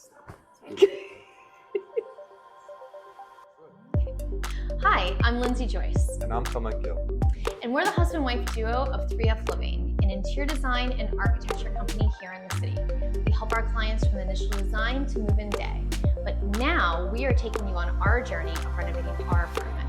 next. Hi, I'm Lindsay Joyce. And I'm Tomek Gil. And we're the husband-wife duo of throught Living, an interior design and architecture company here in the city. We help our clients from the initial design to move-in day. But now we are taking you on our journey of renovating our apartment.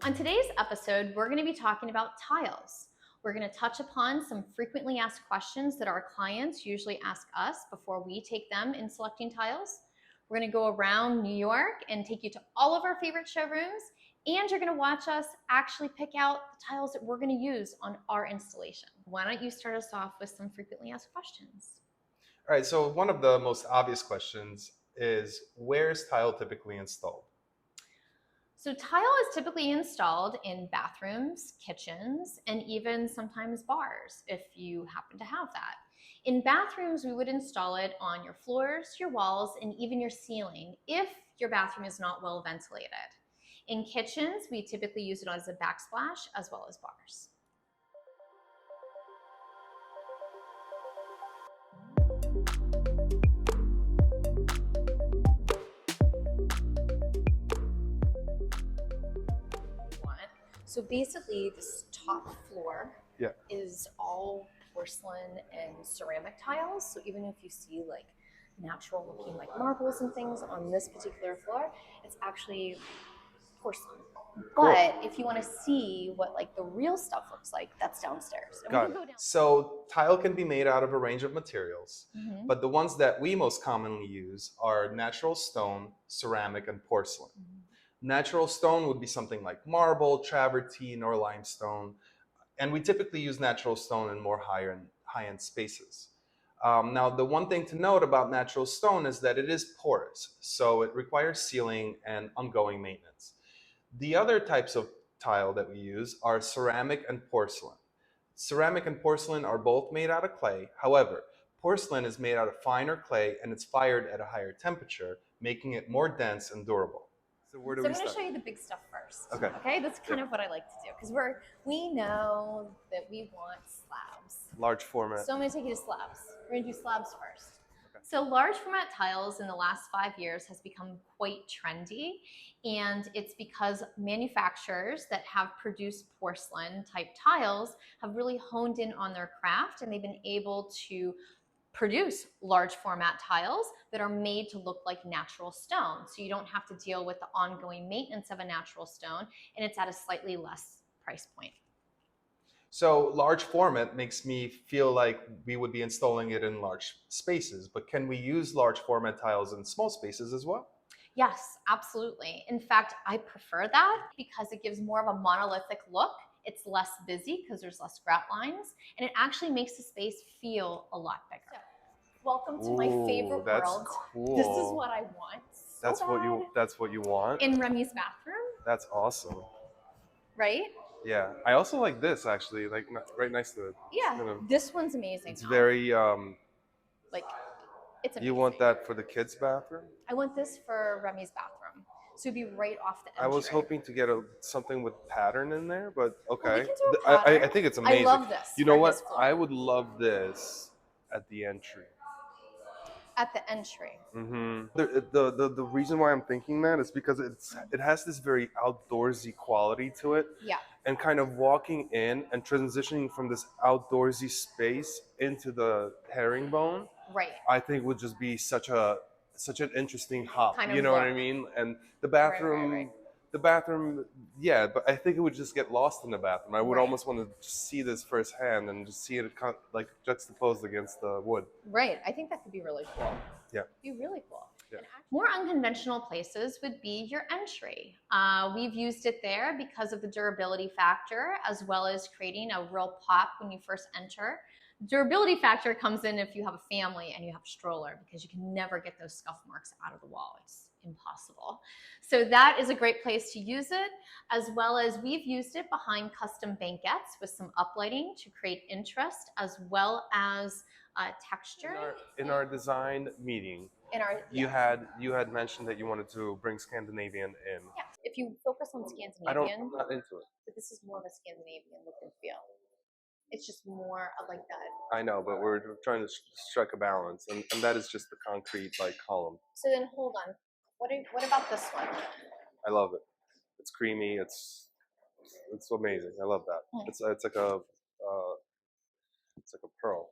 On today's episode, we're going to be talking about tiles. We're going to touch upon some frequently asked questions that our clients usually ask us before we take them in selecting tiles. We're going to go around New York and take you to all of our favorite showrooms, and you're going to watch us actually pick out the tiles that we're going to use on our installation. Why don't you start us off with some frequently asked questions? All right, so one of the most obvious questions is, where is tile typically installed? So tile is typically installed in bathrooms, kitchens, and even sometimes bars, if you happen to have that. In bathrooms, we would install it on your floors, your walls, and even your ceiling if your bathroom is not well ventilated. In kitchens, we typically use it as a backsplash as well as bars. So basically, this top floor is all porcelain and ceramic tiles. So even if you see like natural looking like marbles and things on this particular floor, it's actually porcelain. Cool. But if you want to see what like the real stuff looks like, that's downstairs. And Got it. So tile can be made out of a range of materials, but the ones that we most commonly use are natural stone, ceramic, and porcelain. Natural stone would be something like marble, travertine, or limestone. And we typically use natural stone in more high-end spaces. Now, the one thing to note about natural stone is that it is porous, so it requires sealing and ongoing maintenance. The other types of tile that we use are ceramic and porcelain. Ceramic and porcelain are both made out of clay. However, porcelain is made out of finer clay and it's fired at a higher temperature, making it more dense and durable. So where do we I'm going start? to show you the big stuff first. Okay. That's kind of what I like to do because we know that we want slabs. Large format. So I'm going to take you to slabs. We're going to do slabs first. Okay. So large format tiles in the last 5 years has become quite trendy, and it's because manufacturers that have produced porcelain type tiles have really honed in on their craft, and they've been able to produce large format tiles that are made to look like natural stone. So you don't have to deal with the ongoing maintenance of a natural stone, and it's at a slightly less price point. So large format makes me feel like we would be installing it in large spaces, but can we use large format tiles in small spaces as well? Yes, absolutely. In fact, I prefer that because it gives more of a monolithic look. It's less busy because there's less grout lines, and it actually makes the space feel a lot bigger. So, welcome to my favorite world. Cool. This is what I want. That's what you want? In Remy's bathroom. That's awesome. Right? Yeah. I also like this actually, like right next to it. Yeah. This one's amazing. It's very like it's amazing. You want that for the kids' bathroom? I want this for Remy's bathroom. So it'd be right off the entry. I was hoping to get something with pattern in there, but okay. Well, we can do a pattern. I think it's amazing. I love this. You know what? I would love this at the entry. At the entry. The reason why I'm thinking that is because it has this very outdoorsy quality to it. Yeah. And kind of walking in and transitioning from this outdoorsy space into the herringbone, right? I think would just be such an interesting hop. Kind of you know look. what I mean? And the bathroom, right. The bathroom, yeah. But I think it would just get lost in the bathroom. I would almost want to see this firsthand and just see it like juxtaposed against the wood. Right. I think that could be really cool. Yeah. It'd be really cool. Yeah. More unconventional places would be your entry. We've used it there because of the durability factor, as well as creating a real pop when you first enter. Durability factor comes in if you have a family and you have a stroller, because you can never get those scuff marks out of the wall. impossible. So that is a great place to use it, as well as we've used it behind custom banquettes with some uplighting to create interest as well as texture. In our design meeting, you had mentioned that you wanted to bring Scandinavian in. Yeah, if you focus on Scandinavian, I'm not into it. but this is more of a Scandinavian look and feel. It's just more like that. I know, but we're trying to strike a balance, and that is just the concrete like column. So then hold on. What about this one? I love it. It's creamy. It's amazing. I love that. It's like a pearl.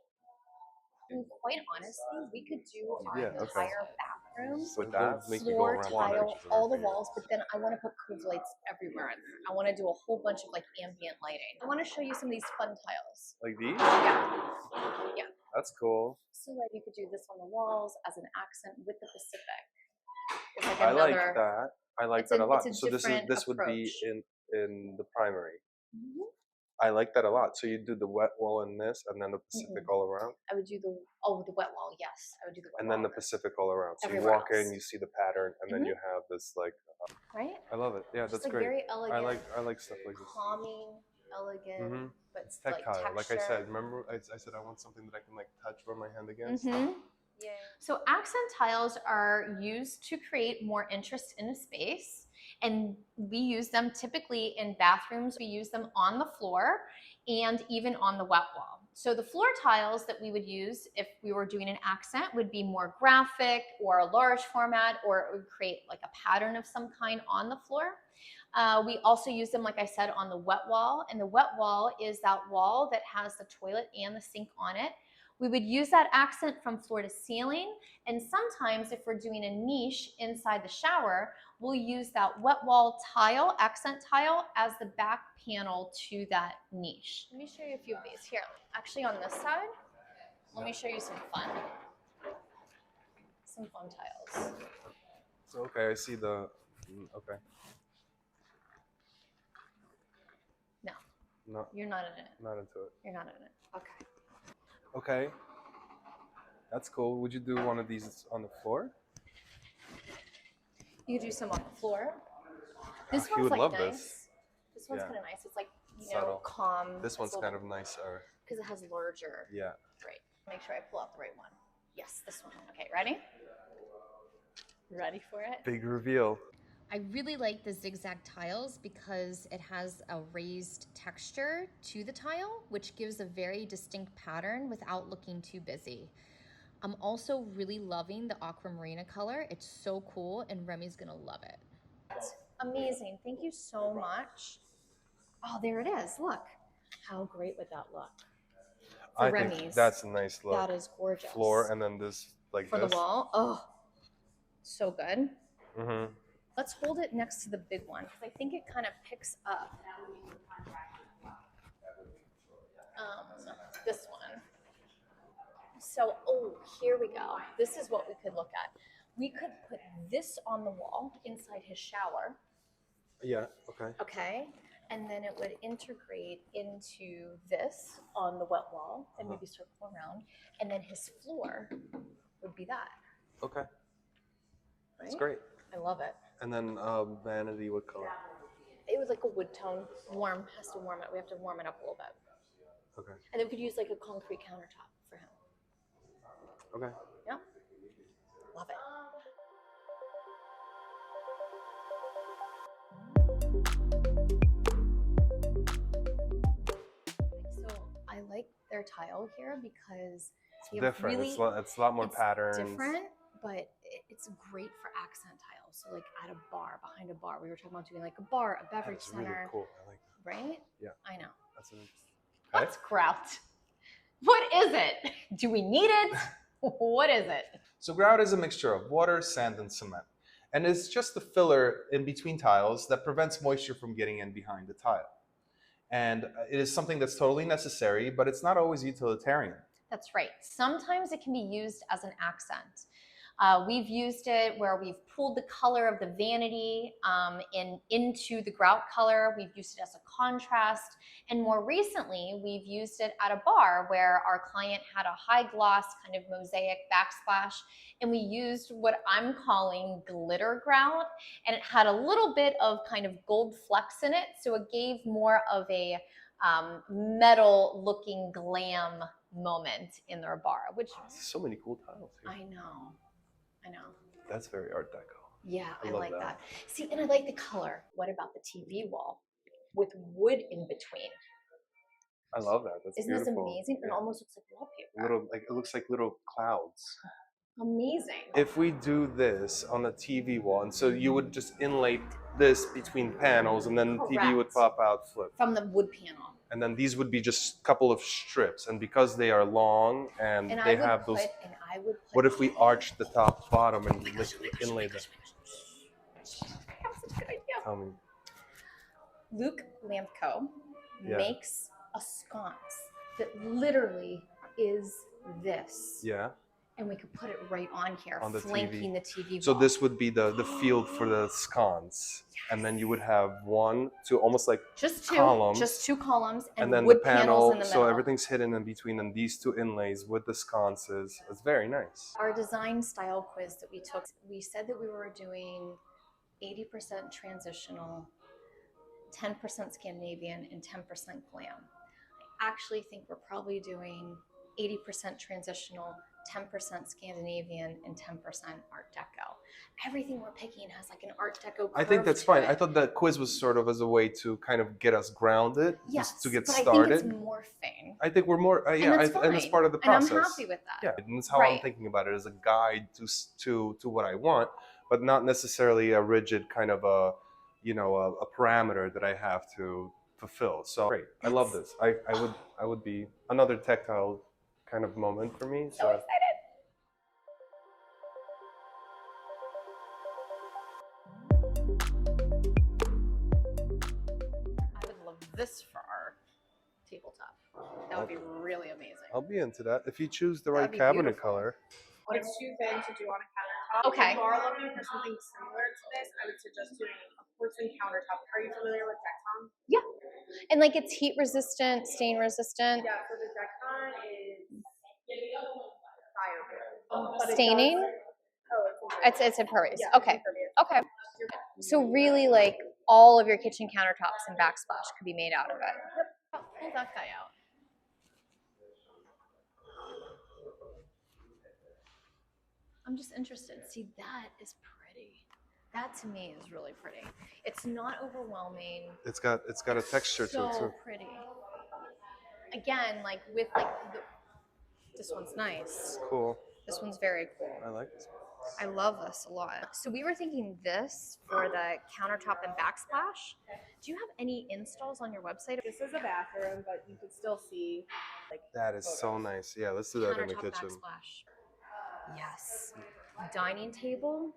And quite honestly, we could do our entire bathroom with that floor, tile, all the walls, but then I want to put curved lights everywhere. I want to do a whole bunch of like ambient lighting. I want to show you some of these fun tiles. Like these? Yeah. Yeah. That's cool. So like you could do this on the walls as an accent with the Pacific. It's like I like that. I like that a lot. So this would be in the primary. Mm-hmm. I like that a lot. So you do the wet wall in this, and then the Pacific all around. I would do the wet wall. Yes, I would do the wet wall. And then the Pacific all around. So everywhere you walk in, you see the pattern, and then you have this like. Right. I love it. Yeah, that's like great. Very elegant. I like stuff like this. Calming, elegant, but it's tactile. Like I said, remember I said I want something that I can like touch rub my hand against. Yeah. So accent tiles are used to create more interest in a space, and we use them typically in bathrooms. We use them on the floor and even on the wet wall. So the floor tiles that we would use if we were doing an accent would be more graphic or a large format, or it would create like a pattern of some kind on the floor. We also use them, like I said, on the wet wall, and the wet wall is that wall that has the toilet and the sink on it. We would use that accent from floor to ceiling, and sometimes if we're doing a niche inside the shower, we'll use that wet wall tile, accent tile, as the back panel to that niche. Let me show you a few of these. Here, actually on this side, let me show you some fun tiles. So, okay, I see the, okay. No. You're not in it. Not into it. You're not in it. Okay. Okay. That's cool. Would you do one of these on the floor? You could do some on the floor. This one's would like love nice. This one's kind of nice. It's like, calm. This one's kind of nicer. Because it has larger. Yeah. Right. Make sure I pull out the right one. Yes, this one. Okay, ready? Ready for it? Big reveal. I really like the zigzag tiles because it has a raised texture to the tile, which gives a very distinct pattern without looking too busy. I'm also really loving the aquamarina color. It's so cool, and Remy's gonna love it. That's amazing. Thank you so much. Oh, there it is. Look. How great would that look? I think that's a nice look. That is gorgeous. Floor, and then this, like for this. The wall. Oh, so good. Mm-hmm. Let's hold it next to the big one because I think it kind of picks up this one. So, here we go. This is what we could look at. We could put this on the wall inside his shower. Yeah, okay. Okay. And then it would integrate into this on the wet wall and maybe circle around. And then his floor would be that. Okay. Right? That's great. I love it. And then vanity, what color? It was like a wood tone. Has to warm it. We have to warm it up a little bit. Okay. And then we could use like a concrete countertop for him. Okay. Yeah. Love it. So I like their tile here because it's different. Really, it's a lot more patterns. Different, but it's great for accent tiles. So like at a bar, behind a bar, we were talking about doing like a bar, a beverage center. Really cool. I like that. Right? Yeah. I know. That's an interesting. What's grout? What is it? Do we need it? What is it? So grout is a mixture of water, sand, and cement. And it's just the filler in between tiles that prevents moisture from getting in behind the tile. And it is something that's totally necessary, but it's not always utilitarian. That's right. Sometimes it can be used as an accent. We've used it where we've pulled the color of the vanity into the grout color. We've used it as a contrast. And more recently, we've used it at a bar where our client had a high gloss kind of mosaic backsplash. And we used what I'm calling glitter grout. And it had a little bit of kind of gold flecks in it. So it gave more of a metal looking glam moment in their bar, which so many cool tiles here. I know. That's very Art Deco. Yeah, I like that. See, and I like the color. What about the TV wall with wood in between? I love that. That's Isn't beautiful. this amazing? Yeah. It almost looks like wallpaper. It looks like little clouds. Amazing. If we do this on the TV wall, and so you would just inlay this between panels, and then the TV would pop out, flip from the wood panel. And then these would be just a couple of strips, and because they are long and they have those. What if we arch the top, bottom, and inlay them? That's such a good idea. Tell me. Luke Lampco makes a sconce that literally is this. Yeah. And we could put it right on here, on the flanking the TV wall. So this would be the field for the sconce. Yes. And then you would have 1, 2, almost like columns. Just two columns and then wood the panel, panels in the middle. So everything's hidden in between, and these 2 inlays with the sconces. It's very nice. Our design style quiz that we took, we said that we were doing 80% transitional, 10% Scandinavian, and 10% glam. I actually think we're probably doing 80% transitional, 10% Scandinavian, and 10% Art Deco. Everything we're picking has like an Art Deco curve. I think that's fine. I thought that quiz was sort of as a way to kind of get us grounded, just to get started. I think it's morphing. I think we're more, and it's part of the process. And I'm happy with that. Yeah, and that's how I'm thinking about it, as a guide to what I want, but not necessarily a rigid kind of a parameter that I have to fulfill. So great, I love this. I would be another tactile kind of moment for me. So excited. I would love this for our tabletop. That would be really amazing. I'll be into that if you choose the right cabinet color. It's too thin to do on a countertop. Okay. If you are looking for something similar to this, I would suggest doing a porcelain countertop. Are you familiar with Decon? Yeah. And like it's heat resistant, stain resistant. Yeah, so the Decon is bio. Staining? It's impervious. Yeah, okay. Okay. So really like all of your kitchen countertops and backsplash could be made out of it. Pull that guy out. I'm just interested. See, that is pretty. That to me is really pretty. It's not overwhelming. It's got a texture to it too. So pretty. Again, like with like this one's nice. Cool. This one's very cool. I like this one. I love this a lot. So we were thinking this for the countertop and backsplash. Do you have any installs on your website? This is a bathroom, but you can still see like that is so nice. Yeah, let's do that in the kitchen. Backsplash. Yes. Dining table,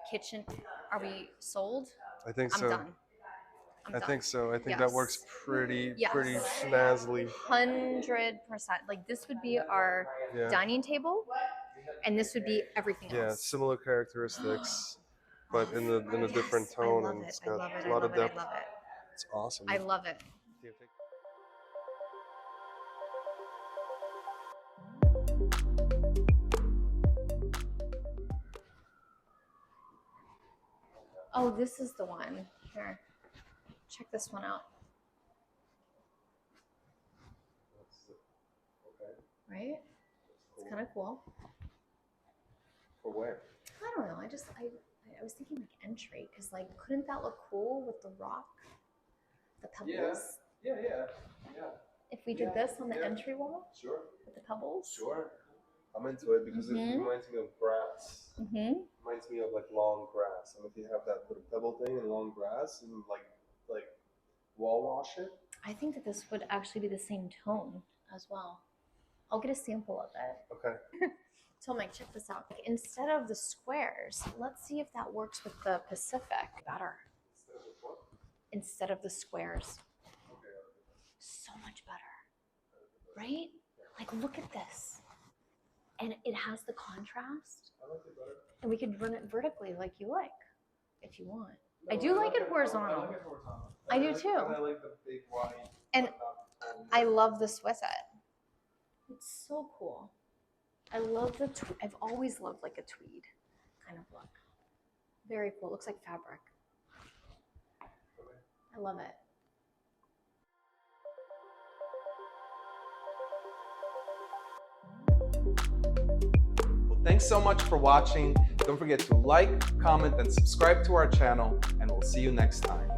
kitchen. Are we sold? I think so. I'm done. I think so. I think that works pretty snazzily. 100%. Like this would be our dining table, and this would be everything else. Yeah, similar characteristics, but in a different tone, and it's got a lot of depth. I love it. It's awesome. I love it. Oh, this is the one. Here. Check this one out. Right? It's kind of cool. For where? I don't know. I was thinking like entry, because like couldn't that look cool with the rock, the pebbles? Yeah. If we did this on the entry wall? Sure. With the pebbles? Sure. I'm into it because it reminds me of grass. Reminds me of like long grass. And if you have that little pebble thing and long grass and like wall wash it. I think that this would actually be the same tone as well. I'll get a sample of it. Okay. Tomek, check this out. Instead of the squares, let's see if that works with the Pacific better. Instead of the squares. So much better. Right? Like look at this. And it has the contrast. And we could run it vertically like you like, if you want. I do like it horizontal. I do too. I like the big wide. And I love the Swisset. It's so cool. I love the I've always loved like a tweed kind of look. Very cool. Looks like fabric. I love it. Well, thanks so much for watching. Don't forget to like, comment, and subscribe to our channel, and we'll see you next time.